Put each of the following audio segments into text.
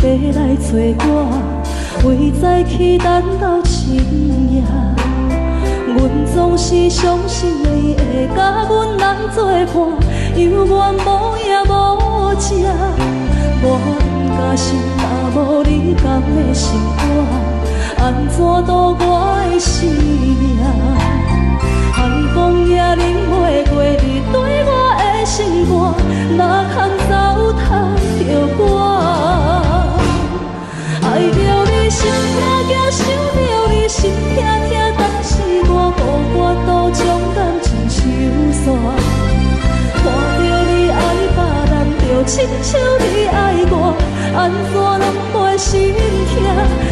要来找我，为在去等到深夜。阮总是相信你会甲阮来作伴，犹原无影无迹。无假心，若无你甘的心肝，安怎度我的生命？寒风也冷袂过你对我的心肝，哪通糟蹋着我？爱着你心痛痛，想着你心痛痛，但是我都将感情收煞。看着你爱别人，就亲像你爱我，安怎拢袂心痛？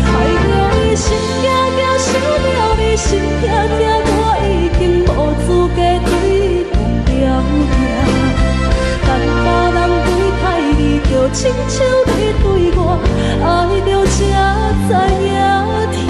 爱着你心惊惊，想着你心痛痛，我已经无资格对讲条件。等别人对待你，就亲像你对我，爱着才知影痛。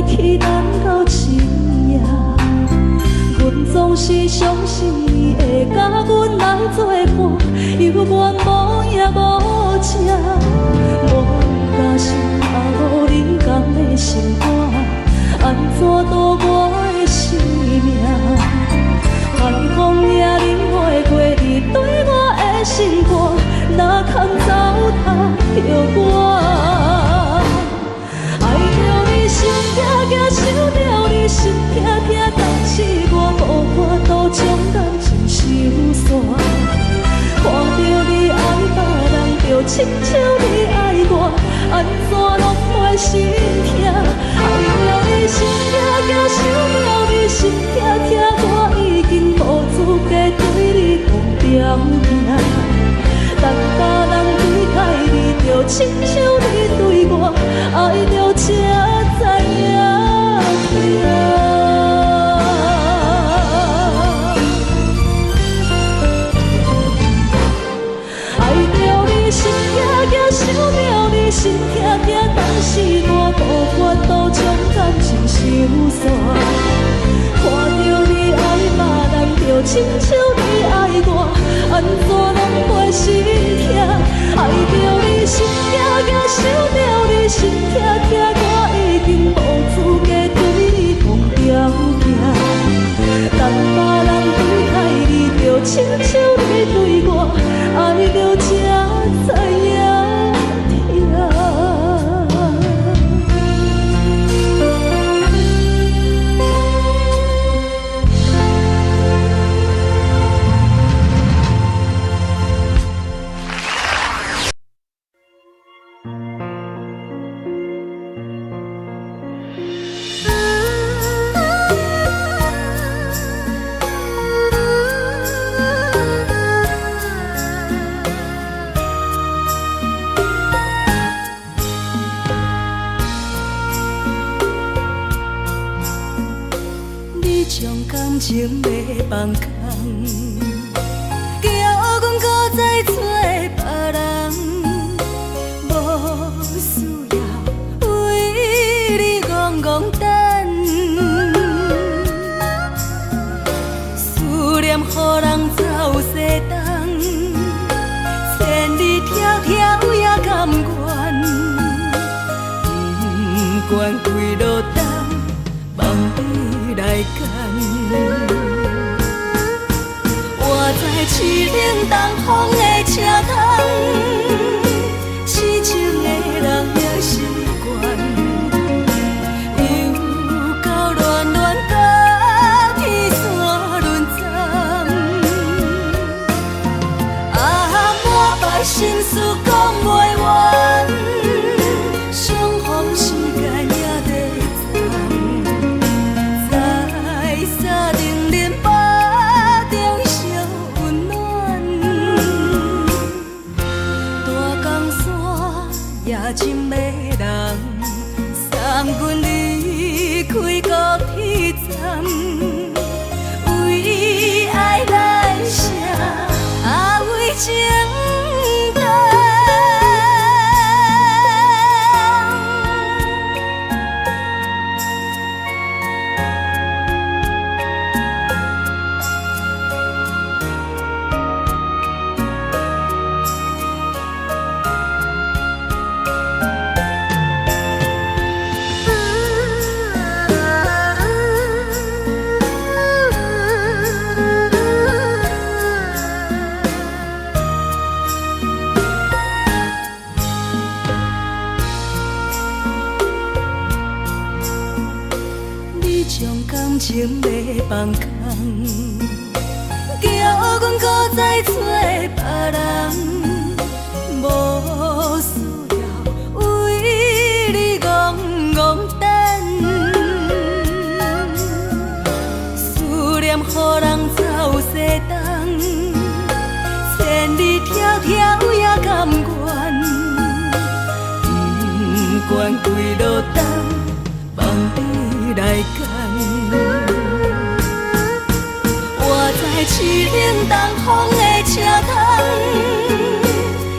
去等到深夜，阮总是相信你会甲阮来作伴，犹原无影无迹。无假心，若无你甘的心肝，安怎度我的生命？寒风也冷袂过你对我的心肝，哪通糟蹋着我？心痛痛，想着你心痛痛，但是我无法度将感情收煞。看着你爱别人，就亲像你爱我，安怎拢袂心痛？爱着你心痛痛，想着你心痛痛，我已经无资格对你讲条件。等别人对待你，就亲像你对我，爱着才知影痛。爱着你心痛痛，想着你心痛痛，但是我无法度将感情收煞。看着你爱别人，就亲像你爱我，安怎拢袂心痛？爱着你心痛痛，想着你心痛痛，我已经无资格对你讲条件。等别人对待你，就亲像你对我，爱着才知影痛。情要放空，叫阮搁再找别人，无需要为你戆戆等。思念予人走西东，千里迢迢也甘愿，不管几路东，望你来干。我在市顶东风的车窗，痴情的人也习惯，又到恋恋甲天山沦陷。满腹心事讲袂完，相逢时间也在。夜深的人，送阮离开高铁站，为爱来生，为情重。感情要放空，叫阮搁再找别人，无需要为你戆戆等。思念予人走西东，千里迢迢也甘愿，不管几路灯，望你来干。我在凄冷东风的车窗，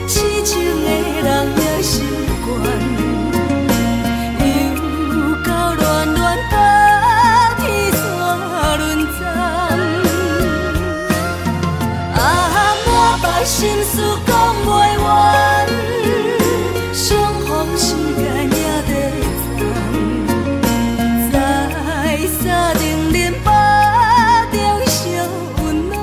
痴情的人也心倦，又到恋恋白天山轮站，满腹心事讲袂完，相逢时间也在站，在沙定林巴中烧温暖。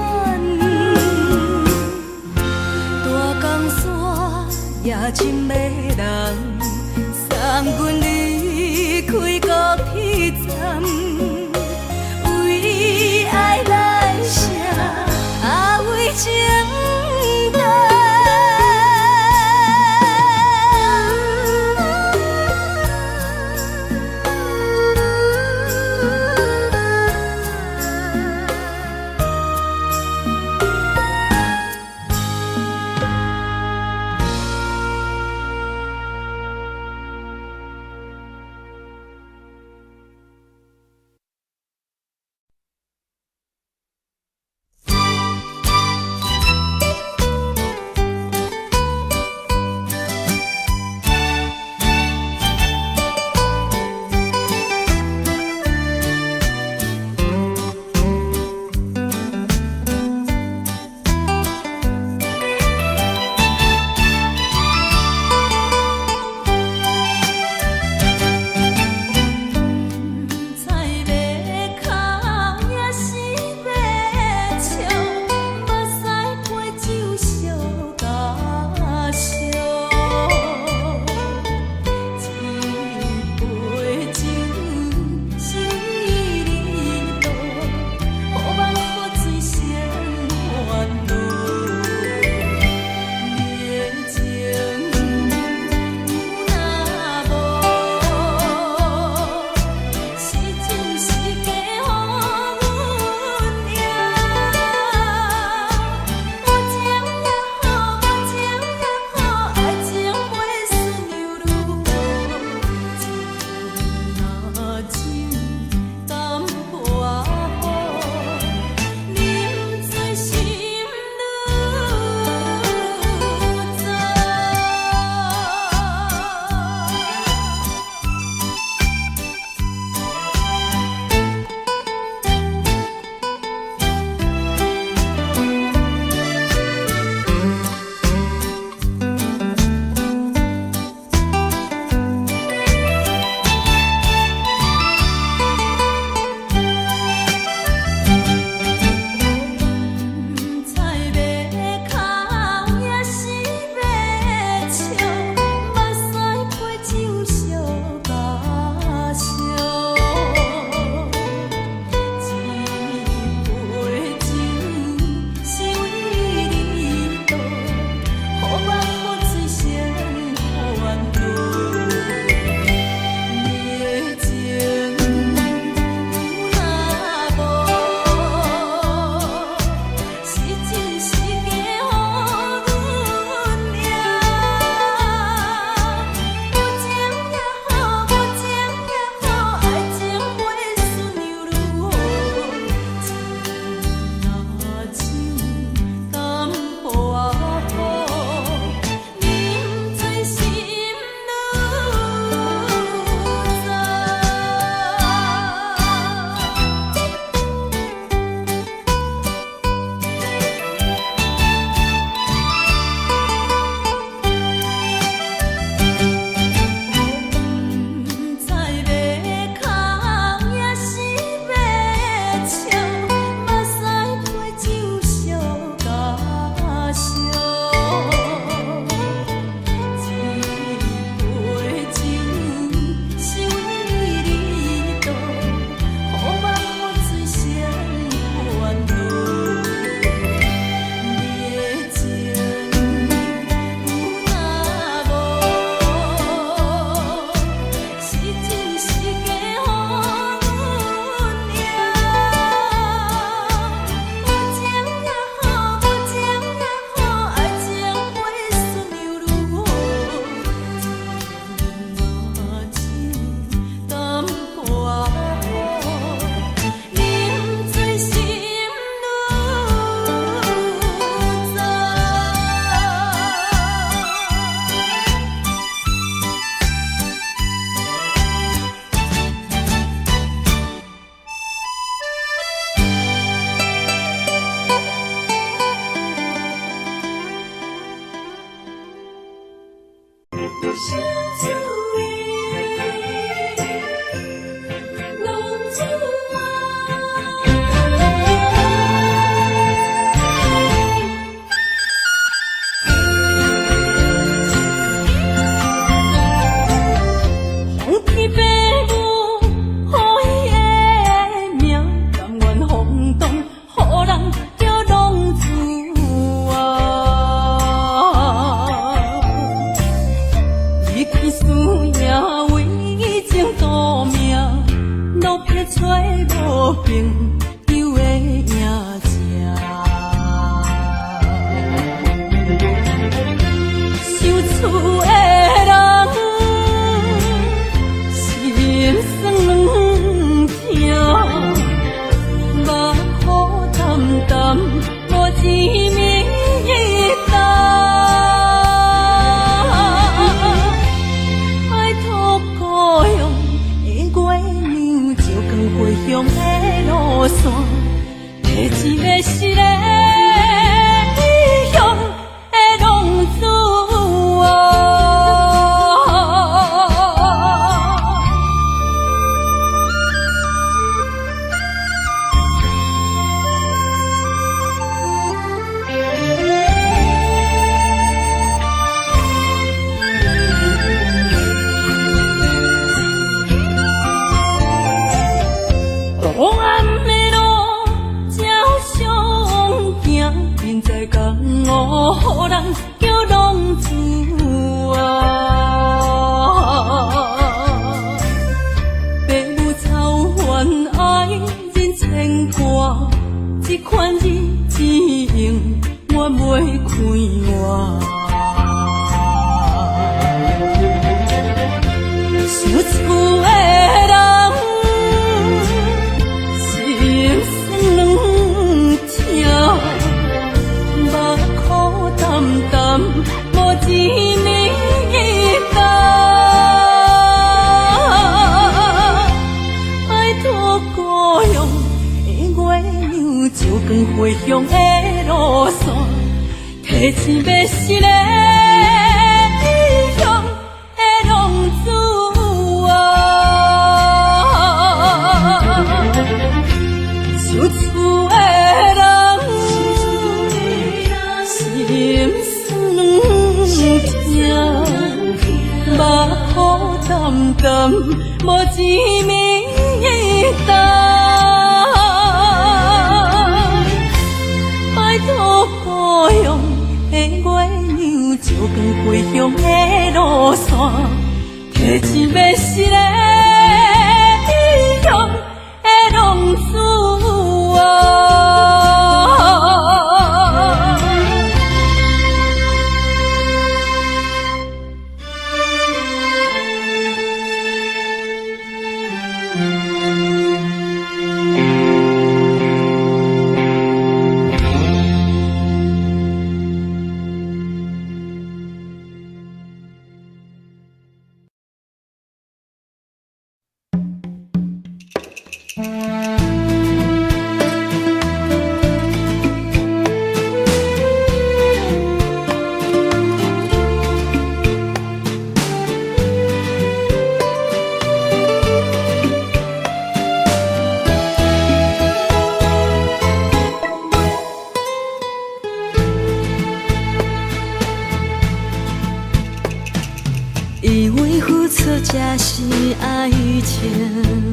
以为付出才是爱情，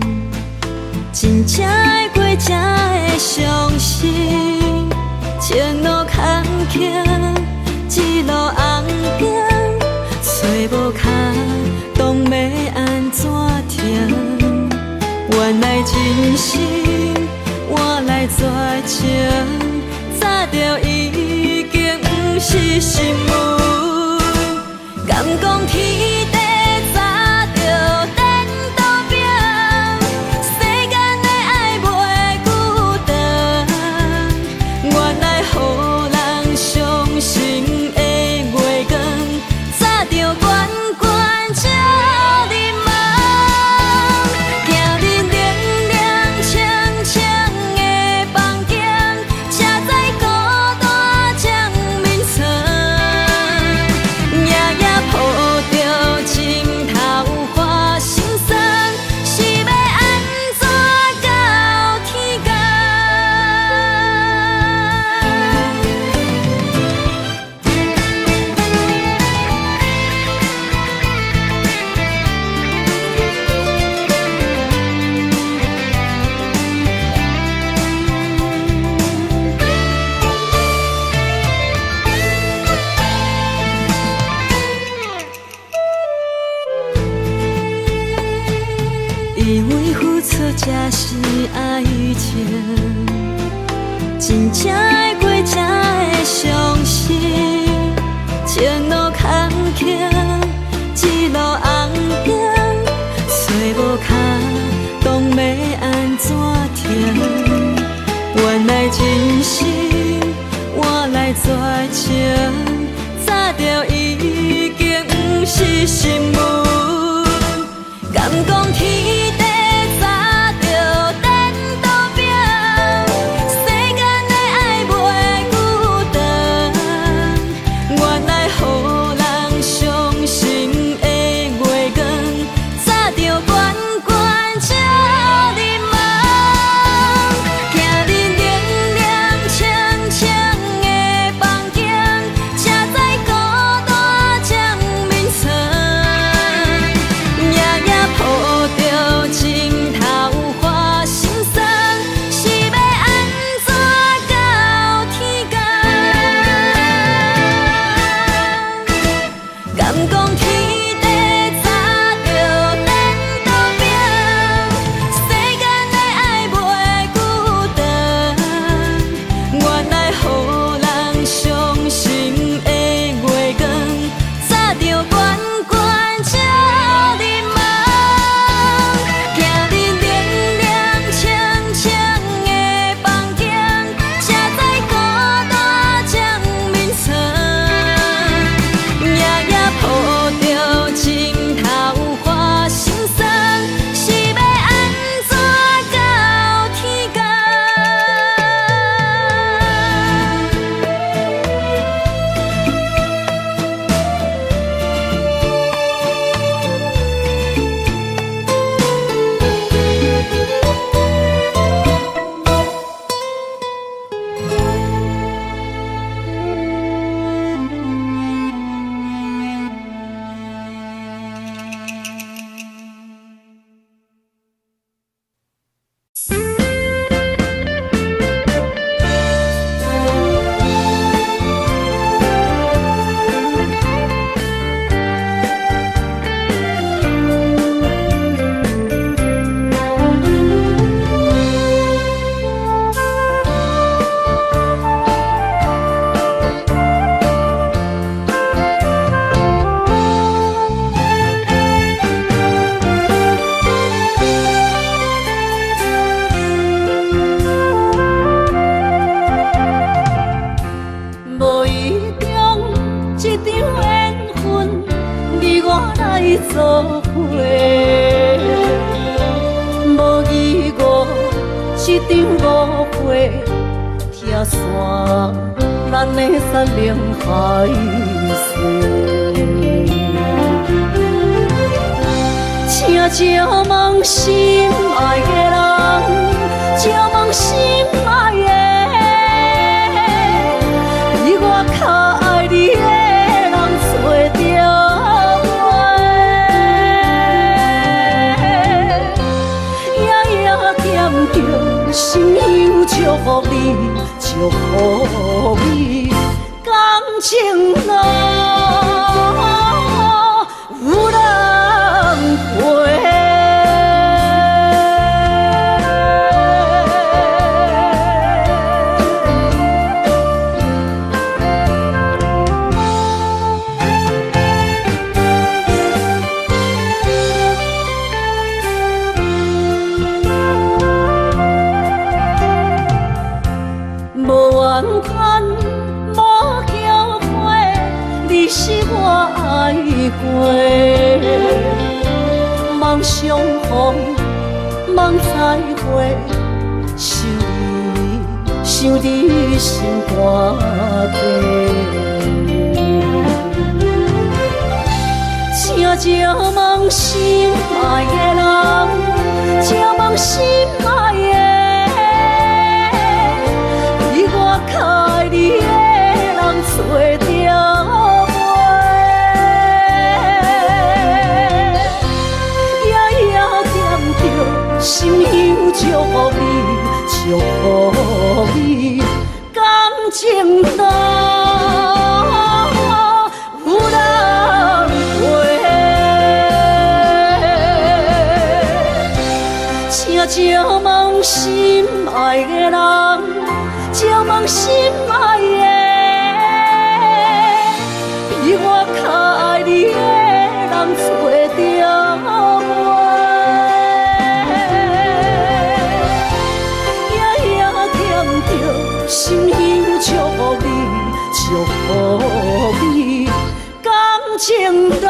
真正爱过才会相信。前路坎坷，一路红灯，找无脚，当要安怎停？原来真心换来绝情，早就已经不是心梦。敢讲天地早就颠倒平，世间的爱袂孤单。原来予人伤心的月光，早就悬悬照你梦。行日凉凉清清的房间，车载孤单将眠床。夜夜抱着出才是爱情，真正会过才会相信，前路坎坷，一路红灯，找无脚，当要安怎停？原来真心换来绝情，早就已经不是新闻。敢讲天地早就等到拼，世间的爱袂孤单。原来予人伤心的月光，早就悬悬照你梦。行日凉凉清清的房间，才知孤单将眠床。夜夜抱着枕头花心酸，是要安怎到天光？敢讲天地早就等到拼，世间的爱袂孤单。原来予人伤心的月光，早就悬悬照你梦。行日凉凉清清的房间，才知孤单将眠床。夜夜抱着枕头花心酸，是要安怎到天光？无意中一场缘分，你我来作伙。无意外一场误会，拆散咱的山盟海誓。请借问心爱的人，借问心爱的。比我较爱你的人找着我，夜夜惦着心忧祝福你，祝福你，感情路有人陪。无缘分，无交会，你是我爱过。梦相逢，梦再会，想你心肝底。请借问心爱的人，借问心爱的。较爱你的人找着我，夜夜惦着心忧祝福你，祝福你，感情路有人陪。请照望心爱的人，照望心爱的，比我较爱你的人找着我。夜夜惦着心香祝福你，祝福你，感情路。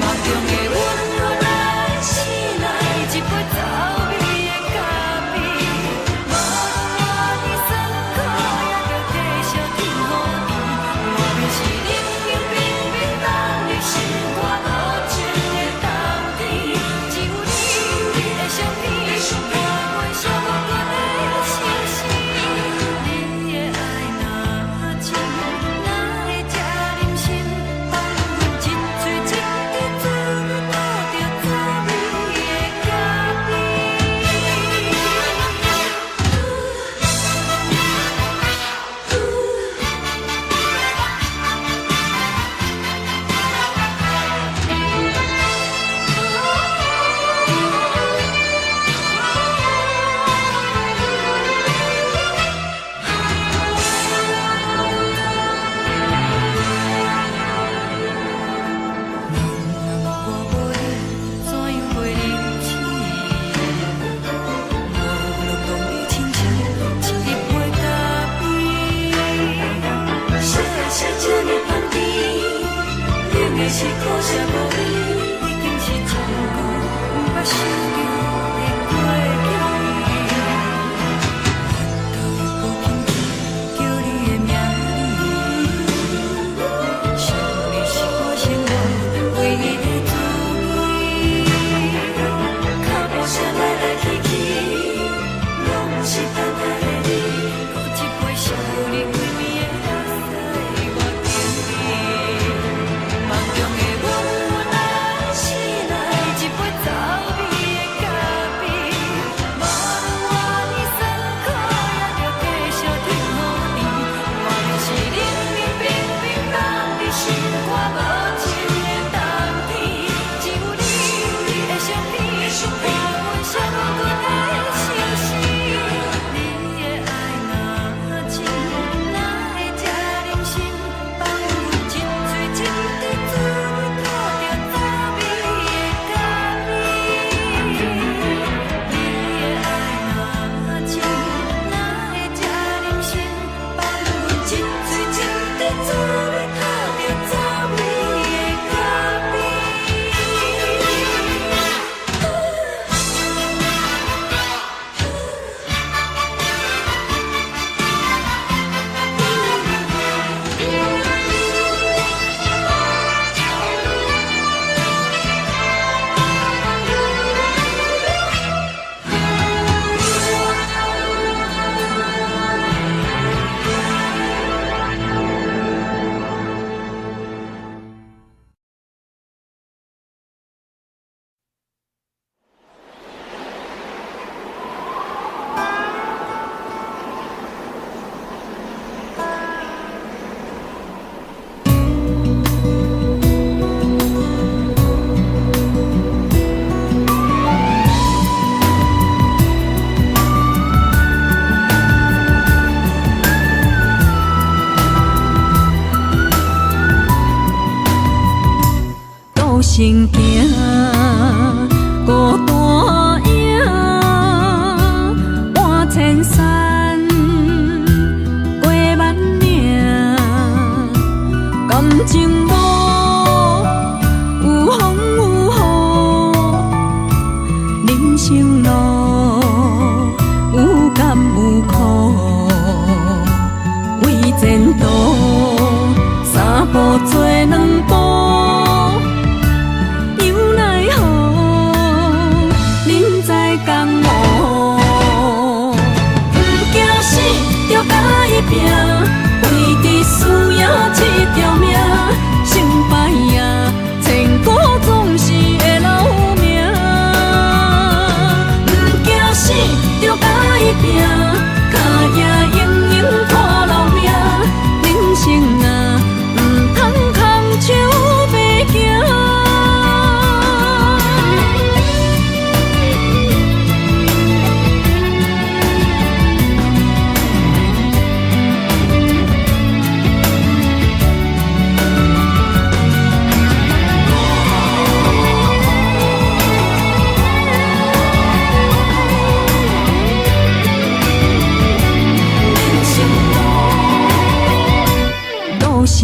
梦中的温柔来醒来，一杯早味的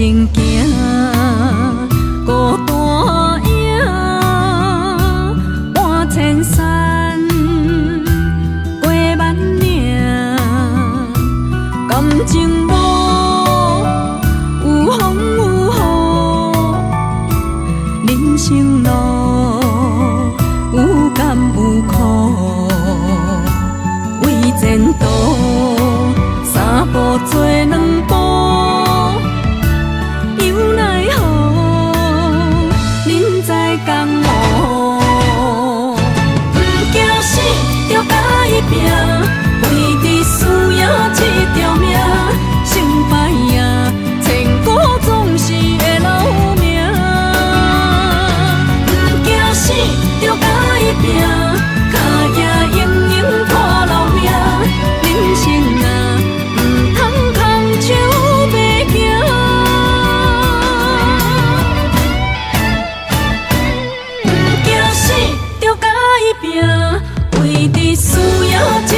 情行，孤单影，半千山，过万岭，感情无有风有雨，人生路有甘有苦，为前途三步做两步。拼，为你需要一条命，成败赢，千古总是会留名。不惊死，着甲伊拼，脚也用用拖留命。人生啊，唔通空手白行。不惊死，着甲伊拼。为你需要一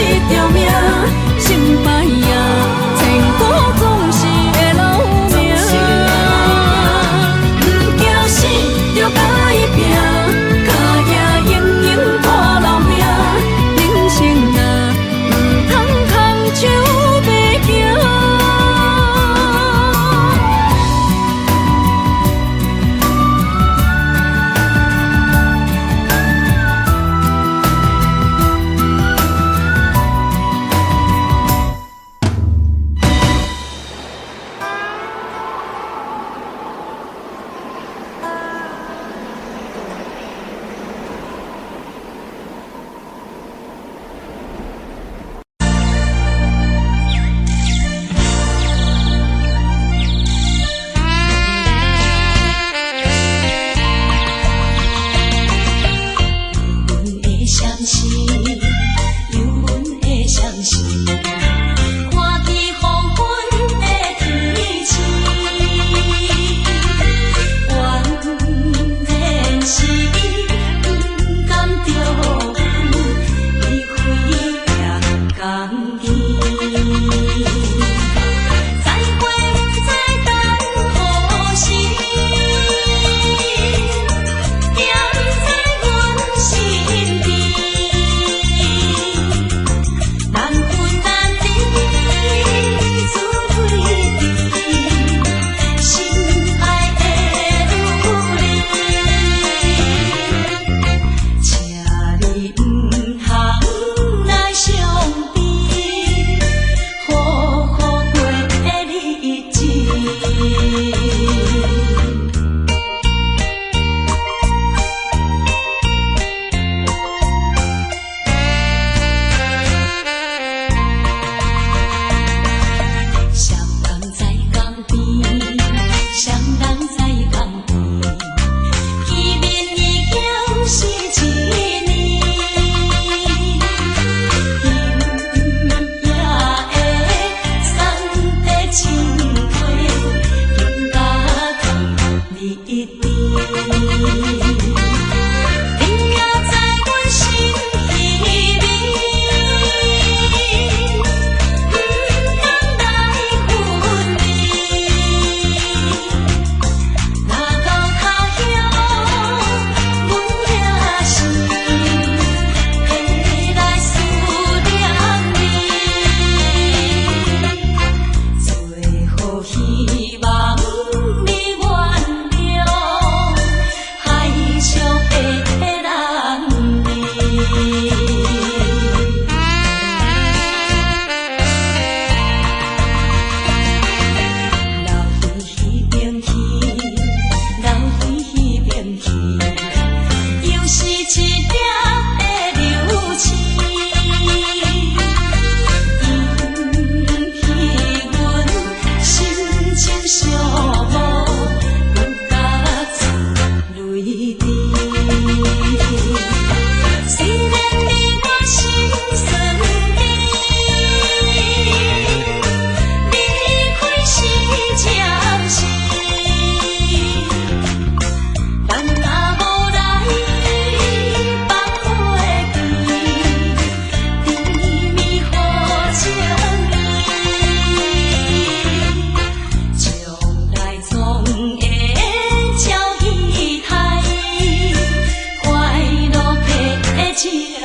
情意。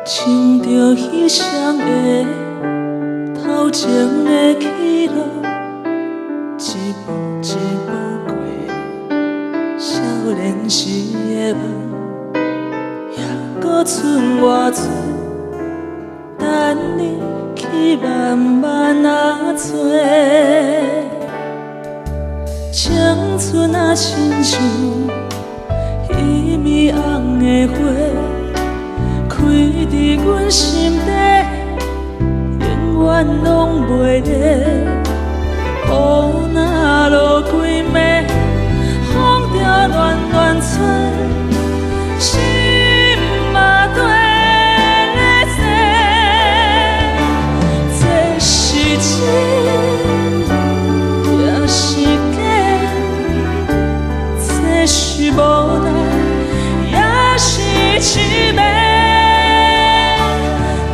亲着彼双的头前的起落，一步一步过少年时的梦，还搁剩偌多等你去慢慢找。青春啊，亲像伊米红的花，开伫阮心底，永远拢袂离。雨若落几暝，风着乱乱吹，心嘛跟咧洗。这是真，也是假？这是无奈，也是凄美。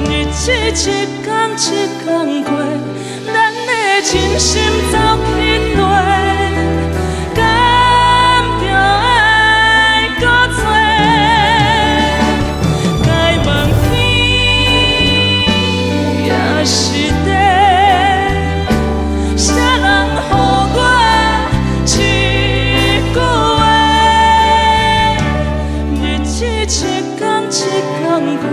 日子一天一天过，咱的真心走去地，敢着爱搁多？该问天也是地，啥人予我一句话？日子一天一天过，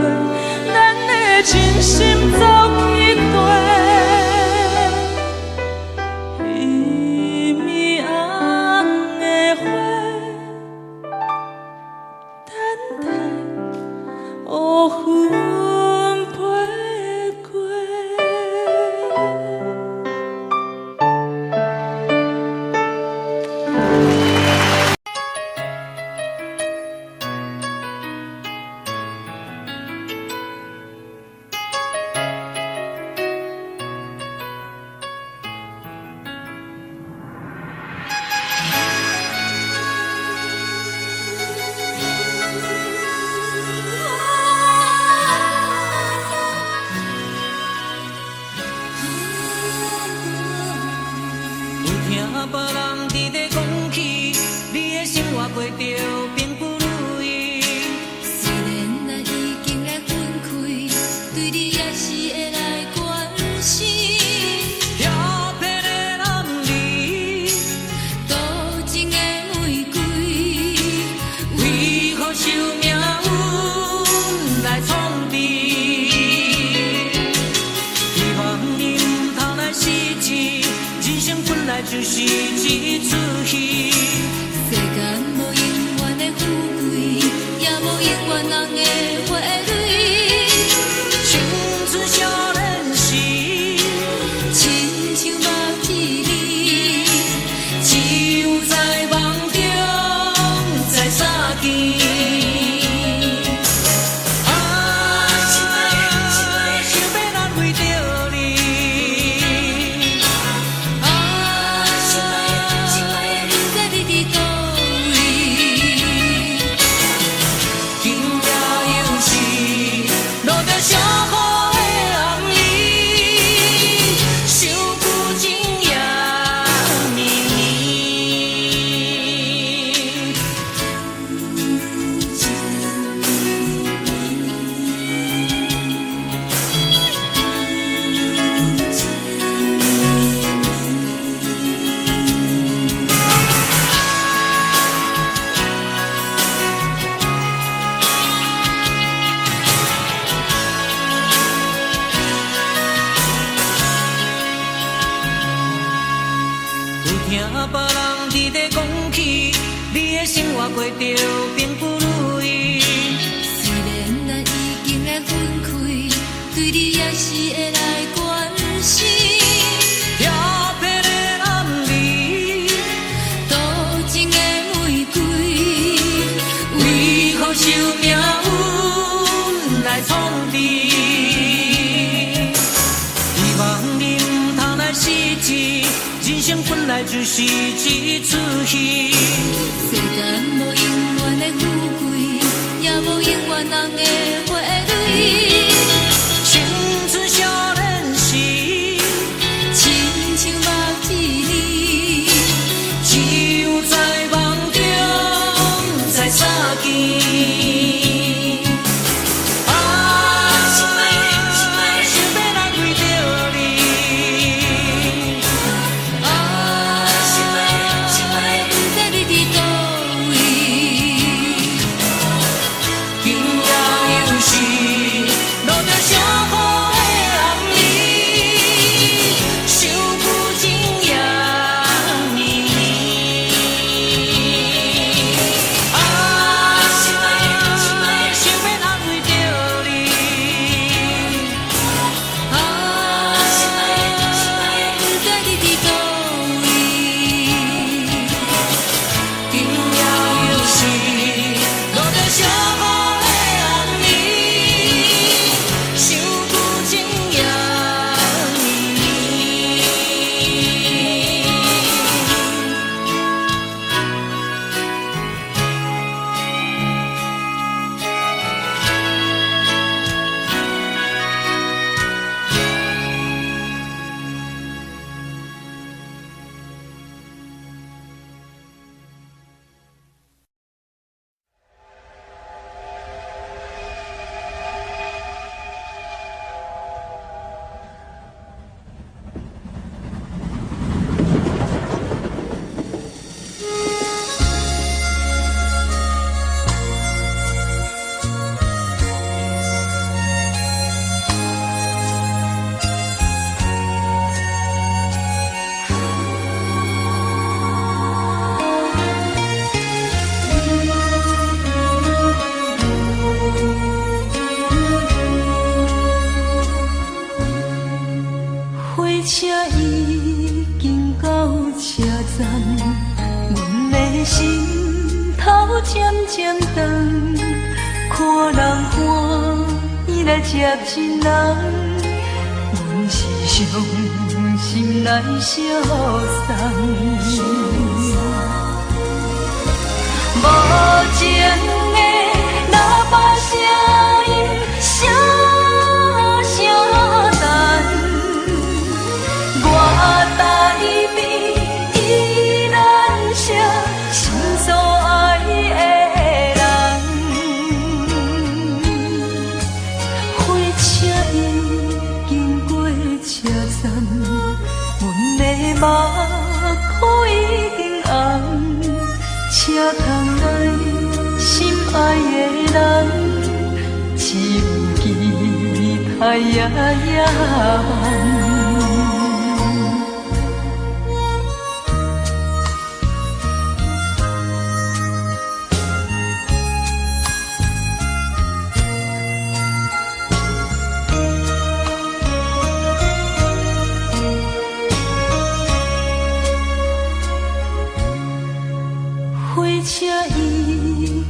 咱的真心走去地。伊米红的花，等待乌云飞过。有听别人伫咧讲起，你的生活过着并不如意。虽然咱已经来分开，对你也是会来关心。漂泊的男儿，多情的玫瑰，为何受命运来创治？希望你唔通来失志，人生本来就是一出戏。世间无永远的富贵，也无永远人的花蕊。青春少年时，亲像目睭里，只有在梦中才相见。啊，想要安慰着你。啊，心爱的，不知你伫倒位？今夜又是落着小雨的暗暝，想旧情也绵绵。有听别人伫咧讲起，你的生活过着并不如意。虽然咱已经来分开，对你也是会来关心。漂泊的男儿，多情的玫瑰，为何受命运来创治？希望你唔通来失志，人生本来就是一出戏。世间无永远的富贵，也无永远人的花蕊。青春少年时，亲像目睭里，只有在梦中才相见。啊，渐渐长，看人欢喜来接亲人，阮是伤心来相送。无情的喇叭声音，声声等，我台边依然写心所爱的人。火车已经过车站，阮的目眶已经红，车窗内心爱的人，只有期待夜夜梦。火车已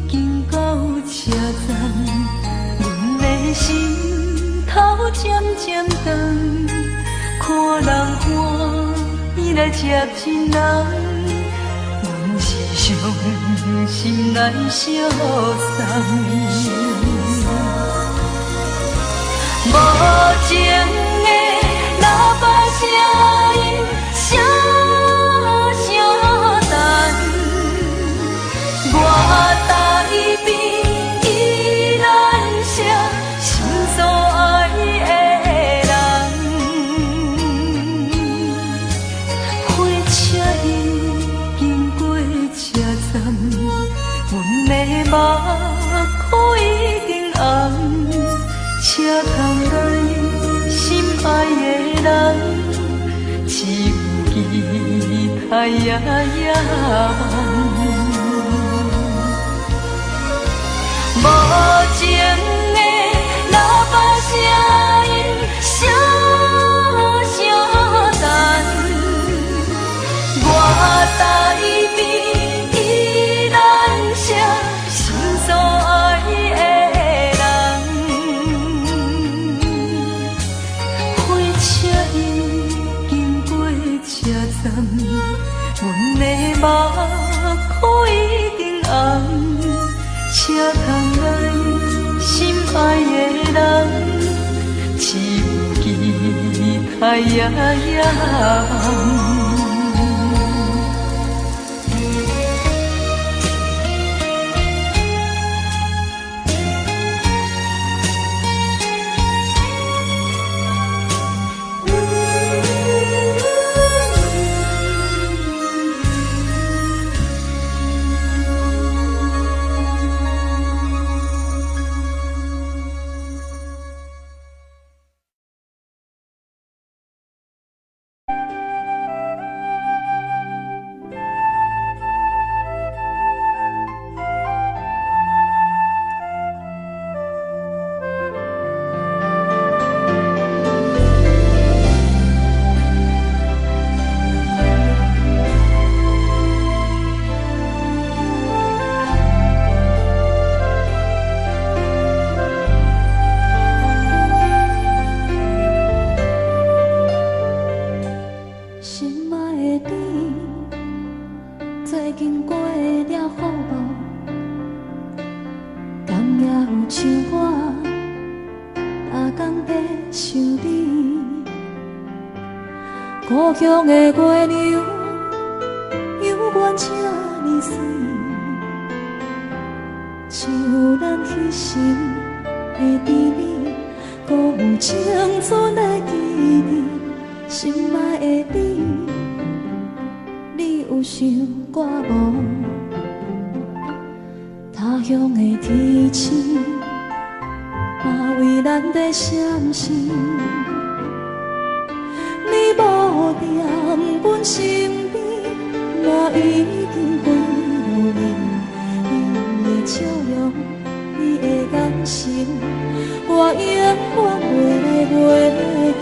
经到车站，阮的心头渐渐长，看人欢喜来接亲人，阮是伤心来相送。无情的喇叭声音，声声等。我台边依然写心所爱的人，火车已经过车站，阮的目眶已经红，车窗内心爱的人，只有期待夜夜梦。无情的喇叭声音，声声等，我台边依然写心所爱的人。火车已经过车站，阮的目眶已经红，车窗内心爱的人，只有期待夜夜梦。故乡的月亮，犹原这呢水，像咱彼时的甜蜜，搁有青春的记忆。心爱的你，你有想过无？他乡的天星，嘛为咱在闪烁。你无踮阮身边，我已经归无眠。你的笑容，你的眼神，我永远袂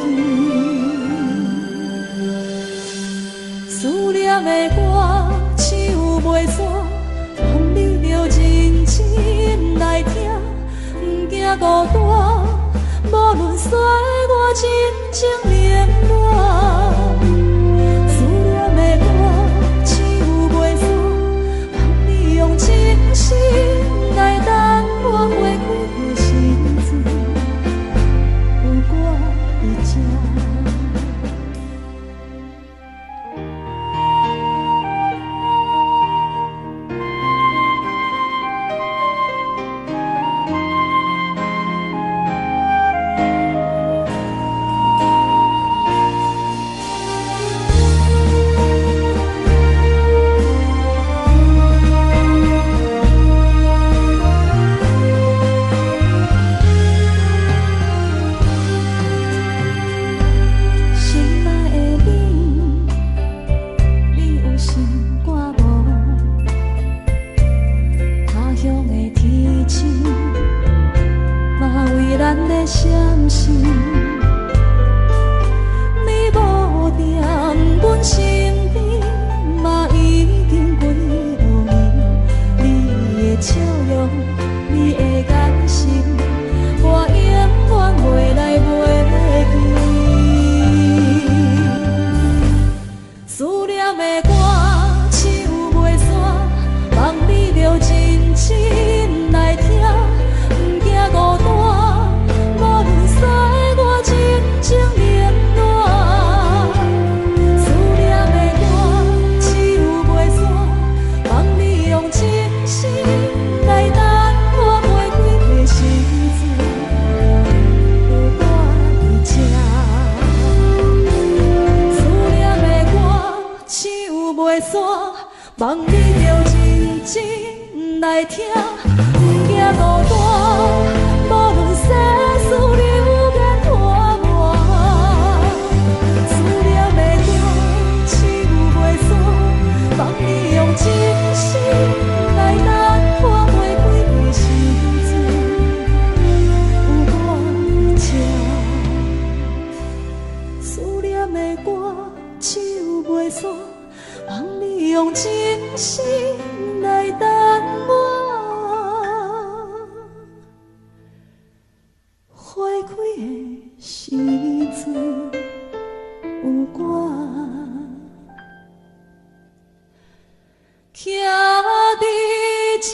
记。思念的我，唱袂煞，望你着来听，不惊孤单。无论衰我真情冷暖，思念的歌唱袂煞，望你用真心来等我花开的时阵，有我伫这。相信你无在阮身边，嘛已经几多年。你的笑容，你的眼神，我永远袂来袂记。思念的歌唱袂煞，望你着真心来听，不惊孤单。情冷暖，思念的歌唱袂煞，望你用真心来等我花开的时阵，有我伫这。思念的歌唱袂煞，望你着真心来听，不惊孤单，无论世事流言拖磨。望你用真心来等我花开的时阵，有我伫这。思念的歌唱袂煞，望你用真心来等我花开的时阵，有我。徛伫这。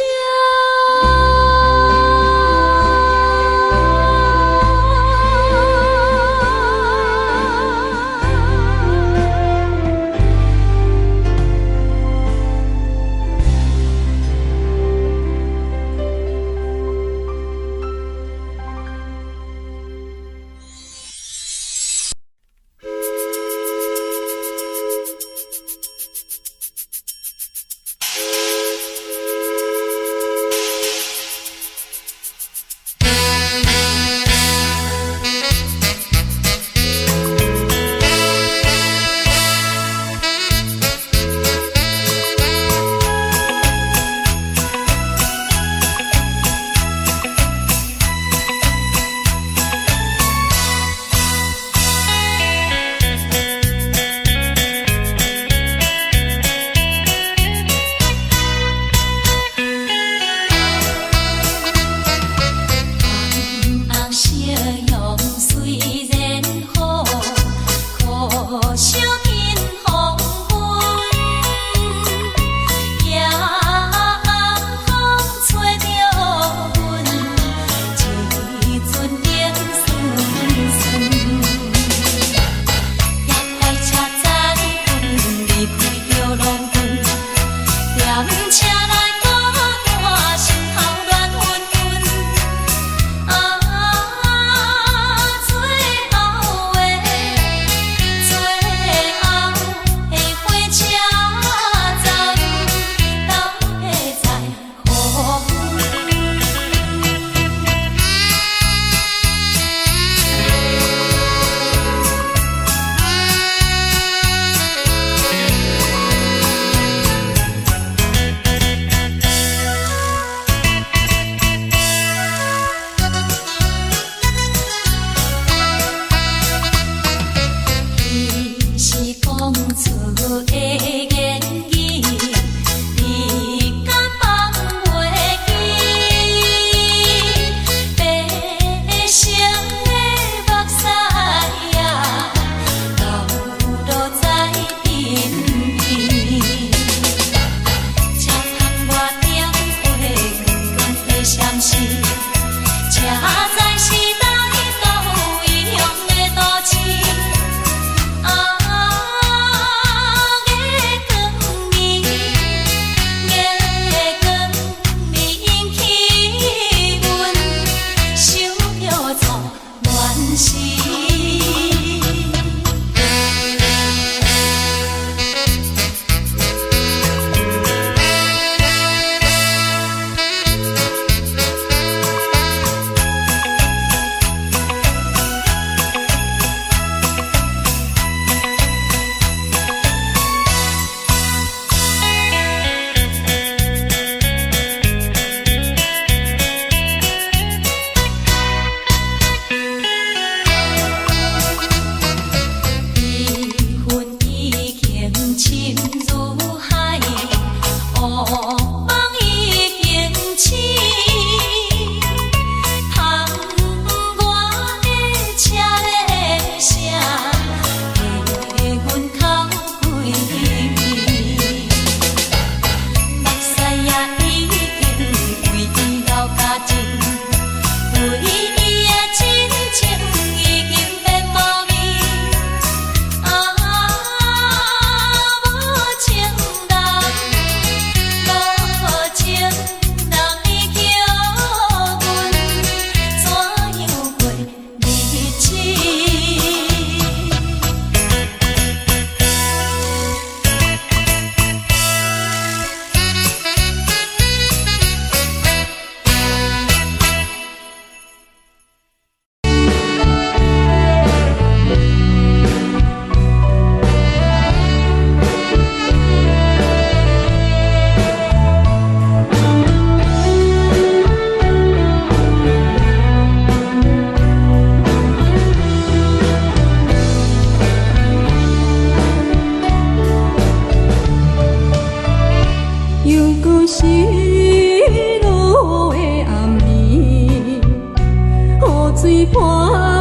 水伴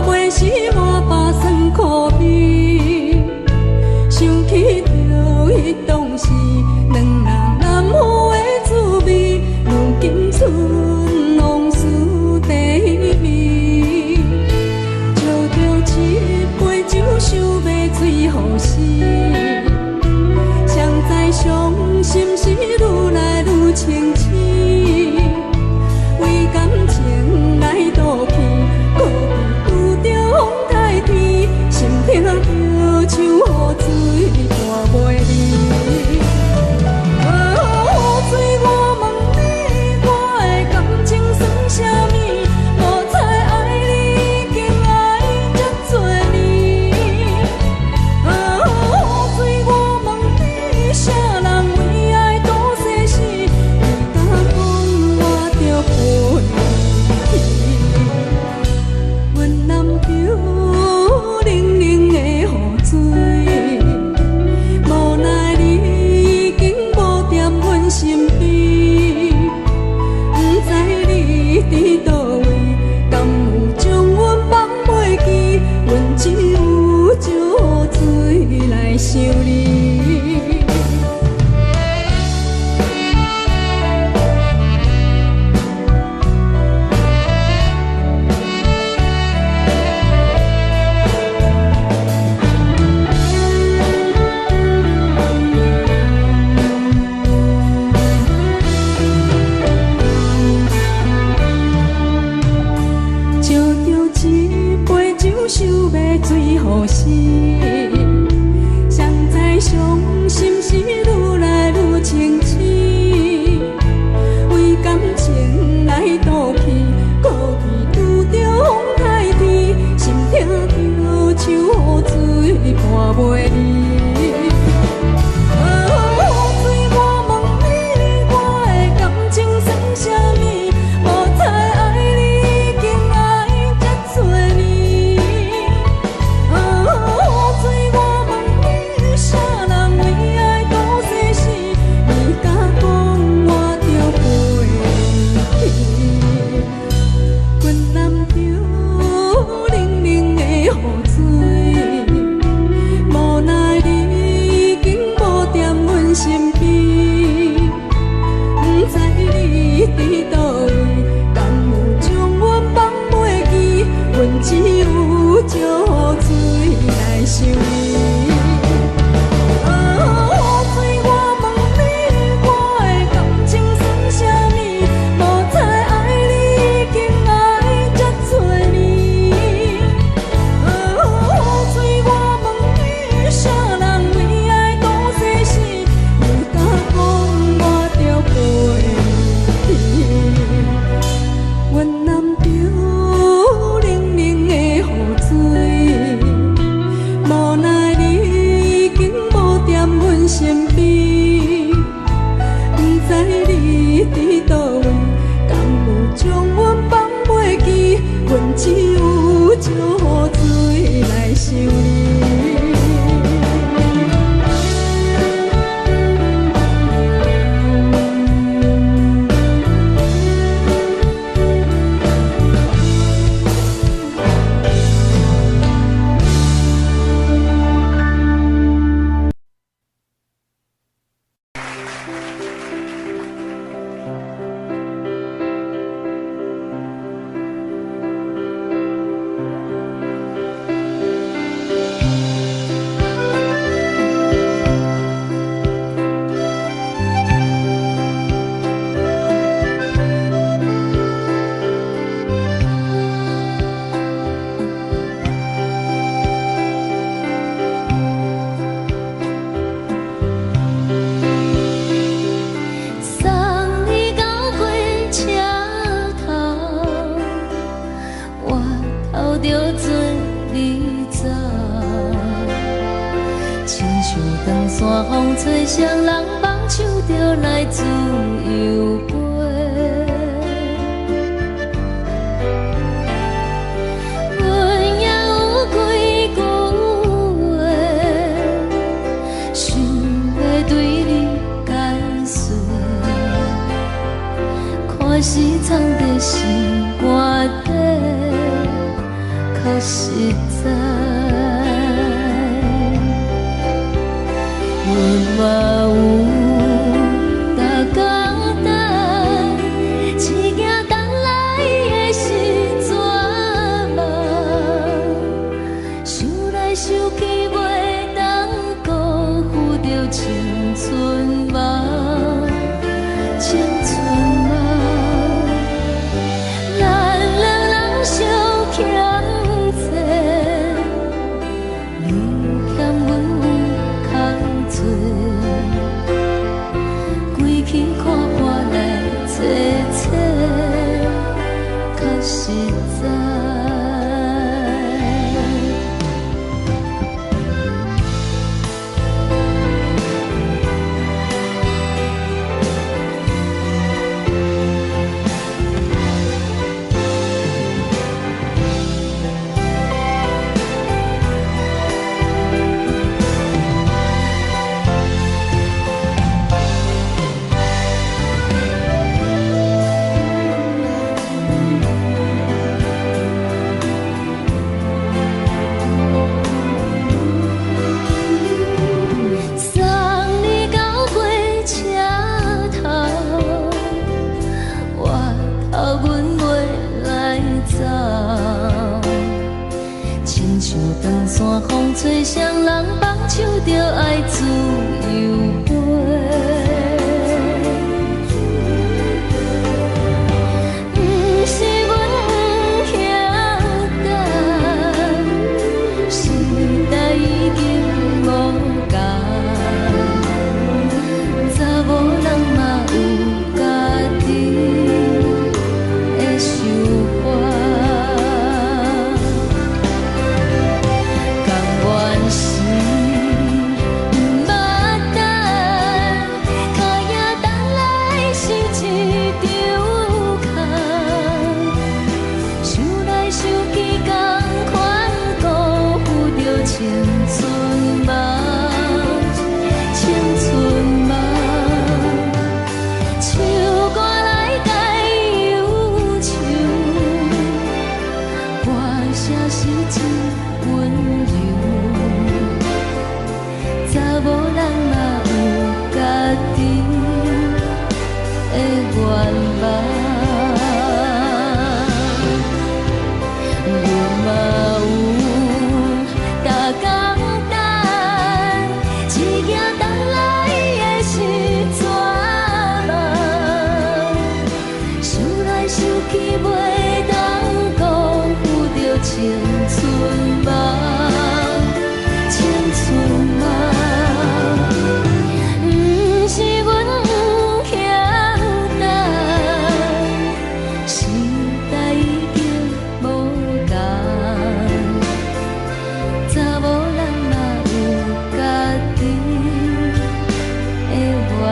袂是我把酸苦味，想起着迄当时两人难好的滋味，如今剩往事第味，借着一杯酒想要醉互死，谁知伤心事愈来愈清醒。为感情来赌气，可比拄着风台天，心痛着像雨水断袂离。雨水，我问你，我的感情算啥物？无彩爱你，已经爱这多年。雨水，我问你，啥人为爱赌生死？你敢讲我着陪你？阮南桥冷冷的雨水，无奈你已经无踮阮身边，不知你伫倒位，敢有将阮放袂记？阮只有借雨水来想你。借着一杯酒，想要醉互死，谁知伤心事愈来愈清醒。为感情来赌气，可比拄着风台天，心痛着像雨水断袂离。雨水，我问你，我的感情算啥物？无彩爱你，已经爱这多年。雨水，我问你，啥人为爱赌生死？你敢讲我着陪你？阮南桥冷冷的雨水，无奈你已经无踮阮身边，不知你伫倒位，敢有将阮放袂记？阮只有借雨水来想你。雨水，我问你，我的感情算啥物？无彩爱你，已经爱这多年。雨水，我问你，啥人为爱赌生死？你敢讲我着陪你？阮南桥冷冷的雨水，无奈你已经无踮阮身边，不知你伫倒位，敢有将阮放袂记？阮只有借雨水来想你。山风吹双人梦，唱着来自由飞。阮也有几句话，想要对你解说，可是藏在心肝底。较实在。阮嘛有逐工等，一件等来的时阵嘛，想来想去袂当辜负着青春嘛，青春嘛，咱两人相欠债，你欠阮较多，归去看破来坐坐，较实在。风吹双人放手着爱自由飞，不是阮不晓等，时代已经无同，查某人嘛有家己的想法。青春嘛，青春嘛，不是阮不晓等，时代已经无同，查某人嘛有家己的愿望。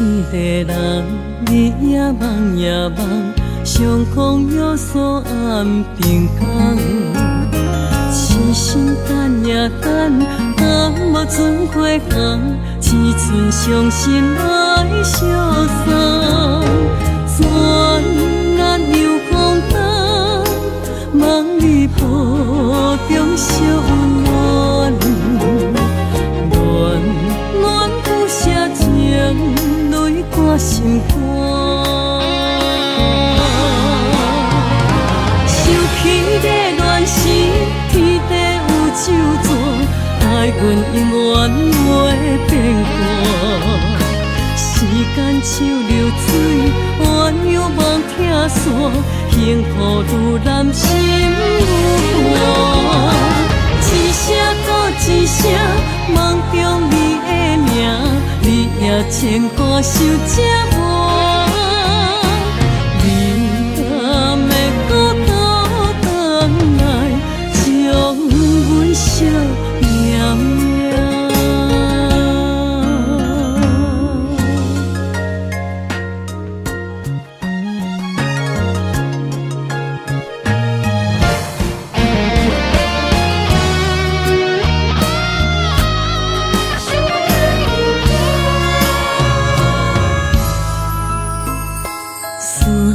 彼个人，你也梦也梦，相逢约束暗平港。痴心等也等，若无船花红，只剩伤心来相送。转眼又空灯，望你步中惜温暖。暖暖不舍情，泪挂心肝。想起个恋时，天地有咒詛，爱阮永远袂变卦。时间像流水，鸳鸯望听线，幸福愈难心愈寒。一声搁一声，梦中你的名，你也牵挂受折磨。你敢会搁倒转来，将阮惜念念？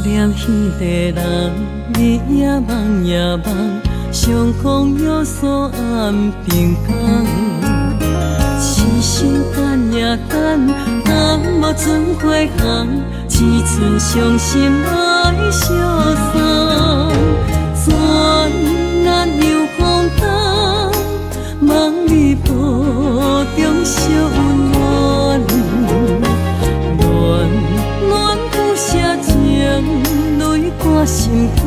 念彼个人，你也梦也梦，相逢约束暗平港。痴心等也等，若无船花红，只剩伤心来相送。转眼又空灯，望你步中惜温暖。暖暖不舍情，泪挂心肝。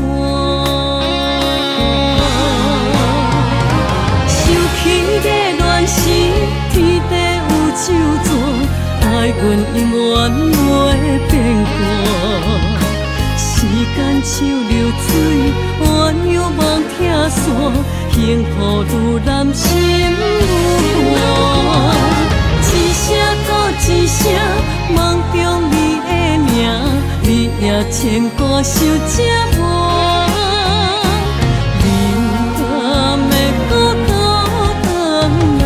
想起个恋时，天地有咒詛，爱阮永远袂变卦。时间像流水，鸳鸯望听线，幸福愈难心愈寒。一声搁一声，梦中你的名，你也牵挂受折磨。你敢会搁倒转来，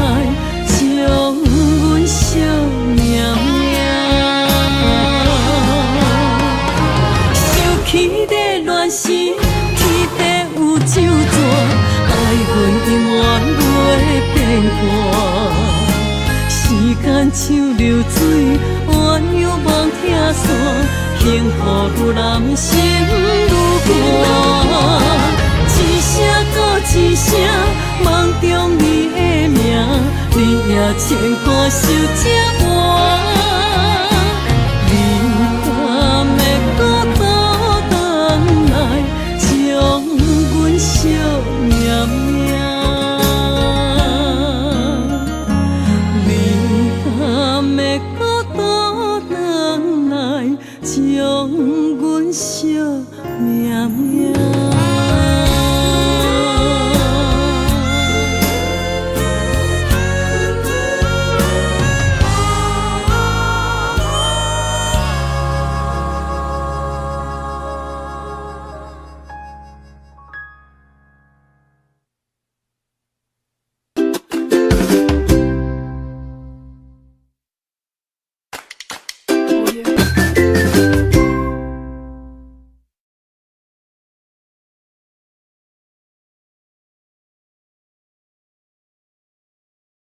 将阮惜念念？想起个恋时，天地有咒詛，爱阮永远袂变卦。时间像流水，鸳鸯望听线，幸福愈难心愈寒。一声搁一声，梦中你的名，你也牵挂受折磨。你敢会搁倒转来，将阮惜念念？会搁倒转来，将阮惜念念。